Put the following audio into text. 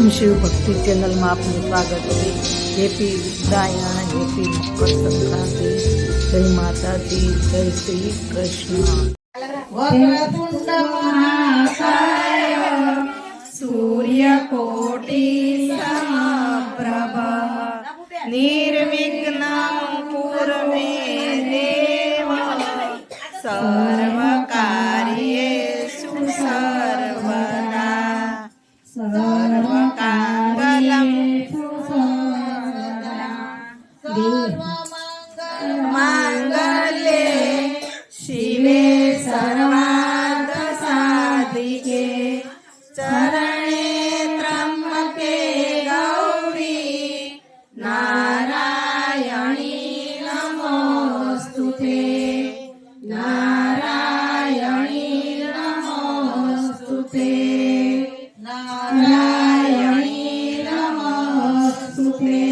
ओम शिव भक्ति चैनल में आपનું સ્વાગત છે। હેપી ઉત્તરાયણ, હેપી મકર સંક્રાંતિ, જય માતાજી, જય શ્રી કૃષ્ણ। વક્રતુંડ મહાકાય સૂર્યકોટી સમપ્રભ નિર્વિઘ્नं કુરુ દેવ સર્વકાર્યેષુ સર્વદા સર્વકાંગલં માંગલ્યે શિવે સર્વાર્થ સાધિકે ચરણે ત્રંબકે ગૌરી નારાયણી નમોસ્તુતે નારાયણી નમોસ્તુતે નારાયણી નમોસ્તુતે।